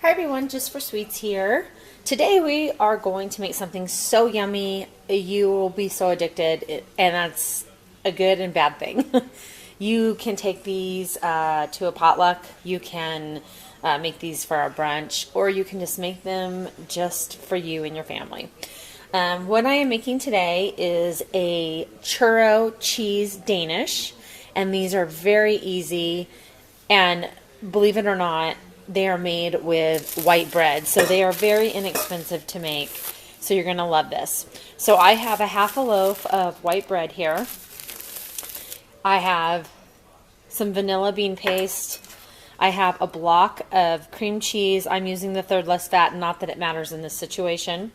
Hi everyone, Jus4SweetZ here. Today we are going to make something so yummy you will be so addicted, and that's a good and bad thing. You can take these to a potluck, you can make these for a brunch, or you can just make them just for you and your family. What I am making today is a churro cheese Danish, and these are very easy, and believe it or not, they are made with white bread, so they are very inexpensive to make. So you're gonna love this. So I have a half a loaf of white bread here. I have some vanilla bean paste. I have a block of cream cheese. I'm using the third less fat, not that it matters in this situation.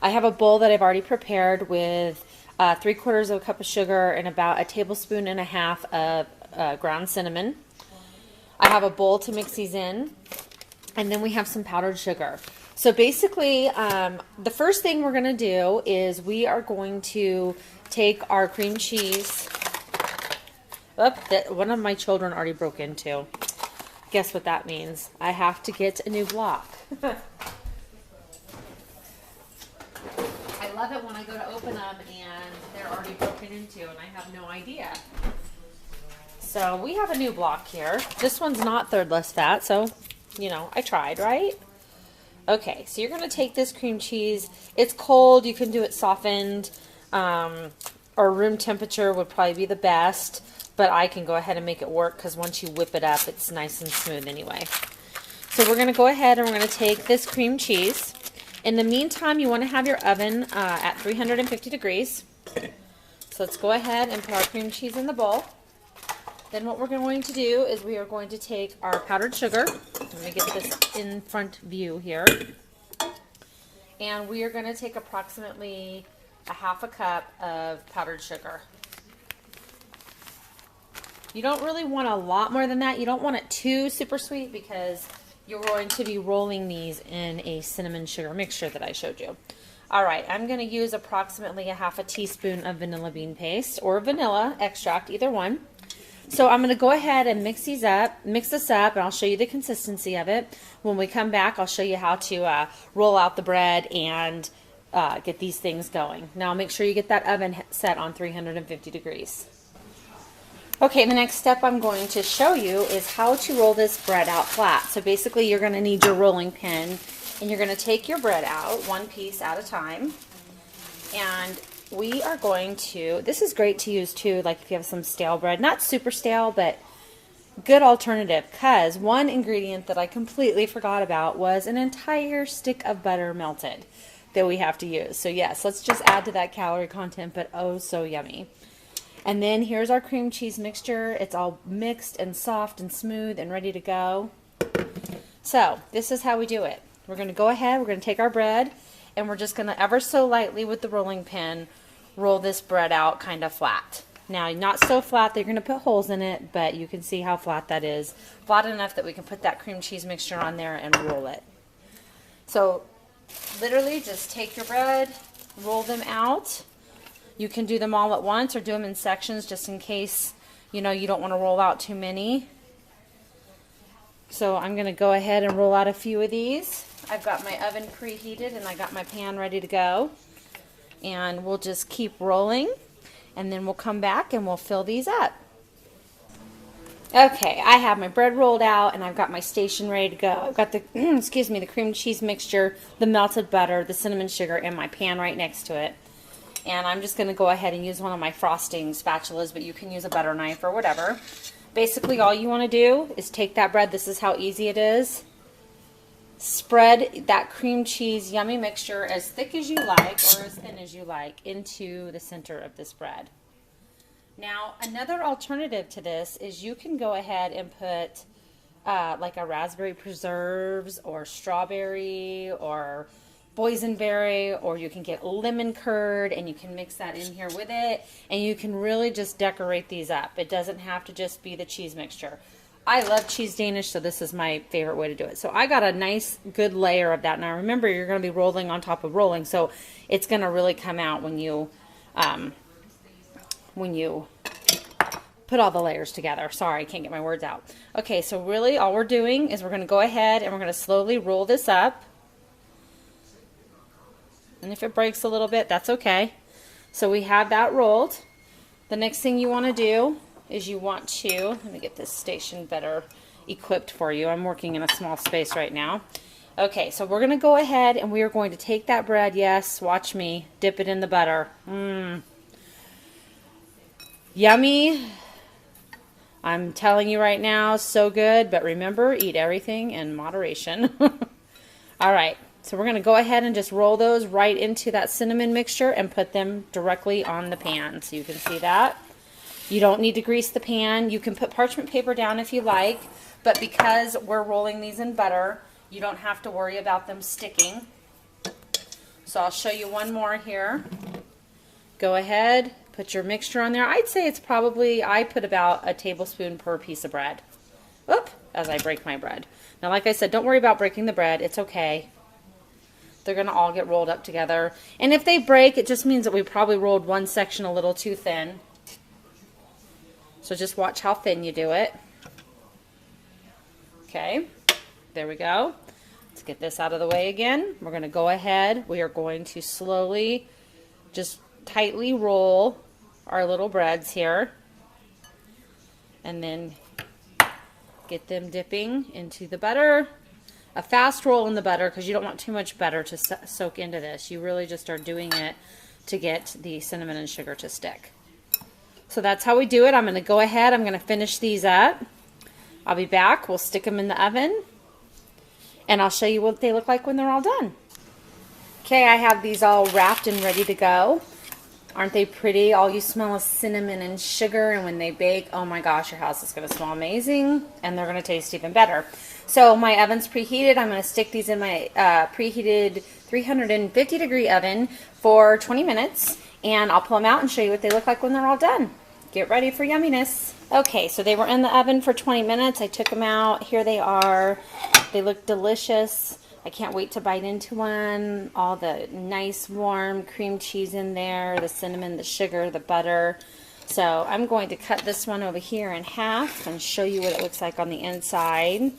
I have a bowl that I've already prepared with 3/4 of a cup of sugar and about a tablespoon and a half of ground cinnamon. I have a bowl to mix these in, and then we have some powdered sugar. So basically, the first thing we're going to do is we are going to take our cream cheese. Oh, one of my children already broke into. Guess what that means? I have to get a new block. I love it when I go to open them and they're already broken into and I have no idea. So we have a new block here. This one's not third less fat, so, you know, I tried, right? Okay, so you're going to take this cream cheese. It's cold. You can do it softened, or room temperature would probably be the best, but I can go ahead and make it work because once you whip it up, it's nice and smooth anyway. So we're going to go ahead and we're going to take this cream cheese. In the meantime, you want to have your oven at 350 degrees. So let's go ahead and put our cream cheese in the bowl. Then what we're going to do is we are going to take our powdered sugar. Let me get this in front view here. And we are going to take approximately a half a cup of powdered sugar. You don't really want a lot more than that. You don't want it too super sweet because you're going to be rolling these in a cinnamon sugar mixture that I showed you. All right, I'm going to use approximately a half a teaspoon of vanilla bean paste or vanilla extract, either one. So I'm going to go ahead and mix this up, and I'll show you the consistency of it. When we come back, I'll show you how to roll out the bread and get these things going. Now make sure you get that oven set on 350 degrees. Okay, the next step I'm going to show you is how to roll this bread out flat. So basically you're going to need your rolling pin, and you're going to take your bread out one piece at a time. And we are going to, this is great to use too, like if you have some stale bread, not super stale, but good alternative, because one ingredient that I completely forgot about was an entire stick of butter melted that we have to use. So yes, let's just add to that calorie content, but oh so yummy. And then here's our cream cheese mixture. It's all mixed and soft and smooth and ready to go. So this is how we do it. We're going to go ahead, we're going to take our bread, and we're just going to ever so lightly with the rolling pin roll this bread out kind of flat. Now, not so flat that you're going to put holes in it, but you can see how flat that is. Flat enough that we can put that cream cheese mixture on there and roll it. So, literally just take your bread, roll them out. You can do them all at once or do them in sections just in case, you know, you don't want to roll out too many. So I'm going to go ahead and roll out a few of these. I've got my oven preheated and I got my pan ready to go. And we'll just keep rolling, and then we'll come back and we'll fill these up. Okay, I have my bread rolled out and I've got my station ready to go. I've got the, excuse me, the cream cheese mixture, the melted butter, the cinnamon sugar, and my pan right next to it. And I'm just going to go ahead and use one of my frosting spatulas, but you can use a butter knife or whatever. Basically, all you want to do is take that bread. This is how easy it is. Spread that cream cheese yummy mixture as thick as you like or as thin as you like into the center of this bread. Now, another alternative to this is you can go ahead and put like a raspberry preserves or strawberry or boysenberry, or you can get lemon curd and you can mix that in here with it, and you can really just decorate these up. It doesn't have to just be the cheese mixture. I love cheese Danish, so this is my favorite way to do it. So I got a nice, good layer of that. Now remember, you're going to be rolling on top of rolling, so it's going to really come out when you put all the layers together. Sorry, I can't get my words out. Okay, so really all we're doing is we're going to go ahead and we're going to slowly roll this up. And if it breaks a little bit, that's okay. So we have that rolled. The next thing you want to do is you want to, let me get this station better equipped for you. I'm working in a small space right now. Okay, so we're going to go ahead and we are going to take that bread, yes, watch me, dip it in the butter. Yummy. I'm telling you right now, so good, but remember, eat everything in moderation. All right, so we're going to go ahead and just roll those right into that cinnamon mixture and put them directly on the pan. So you can see that. You don't need to grease the pan. You can put parchment paper down if you like, but because we're rolling these in butter, you don't have to worry about them sticking. So I'll show you one more here. Go ahead, put your mixture on there. I'd say it's probably, I put about a tablespoon per piece of bread. Oop, as I break my bread. Now, like I said, don't worry about breaking the bread. It's okay. They're going to all get rolled up together. And if they break, it just means that we probably rolled one section a little too thin. So just watch how thin you do it. Okay, there we go. Let's get this out of the way again. We're going to go ahead. We are going to slowly, just tightly roll our little breads here. And then get them dipping into the butter. A fast roll in the butter because you don't want too much butter to soak into this. You really just are doing it to get the cinnamon and sugar to stick. So that's how we do it. I'm going to go ahead. I'm going to finish these up. I'll be back. We'll stick them in the oven. And I'll show you what they look like when they're all done. Okay, I have these all wrapped and ready to go. Aren't they pretty? All you smell is cinnamon and sugar, and when they bake, oh my gosh, your house is going to smell amazing, and they're going to taste even better. So my oven's preheated. I'm going to stick these in my preheated 350 degree oven for 20 minutes, and I'll pull them out and show you what they look like when they're all done. Get ready for yumminess. Okay, so they were in the oven for 20 minutes. I took them out. Here they are. They look delicious. I can't wait to bite into one. All the nice warm cream cheese in there, the cinnamon, the sugar, the butter. So I'm going to cut this one over here in half and show you what it looks like on the inside.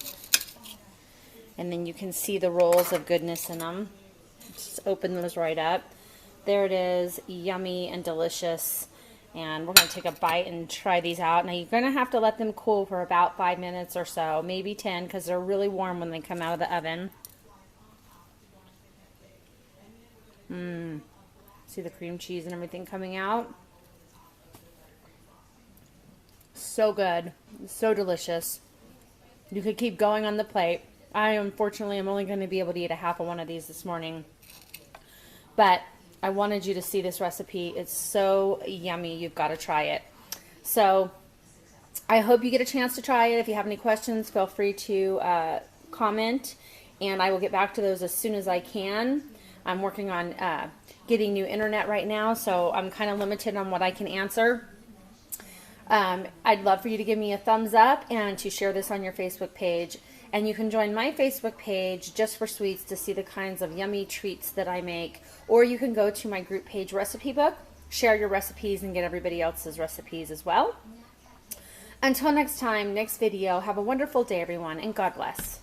And then you can see the rolls of goodness in them. Just open those right up. There it is, yummy and delicious. And we're going to take a bite and try these out. Now you're going to have to let them cool for about 5 minutes or so, maybe 10, because they're really warm when they come out of the oven. See the cream cheese and everything coming out? So good. So delicious. You could keep going on the plate. I unfortunately am only going to be able to eat a half of one of these this morning. But I wanted you to see this recipe. It's so yummy. You've got to try it. So I hope you get a chance to try it. If you have any questions, feel free to comment, and I will get back to those as soon as I can. I'm working on getting new internet right now, so I'm kind of limited on what I can answer. I'd love for you to give me a thumbs up and to share this on your Facebook page. And you can join my Facebook page, Jus4SweetZ, to see the kinds of yummy treats that I make. Or you can go to my group page recipe book, share your recipes, and get everybody else's recipes as well. Until next time, next video, have a wonderful day, everyone, and God bless.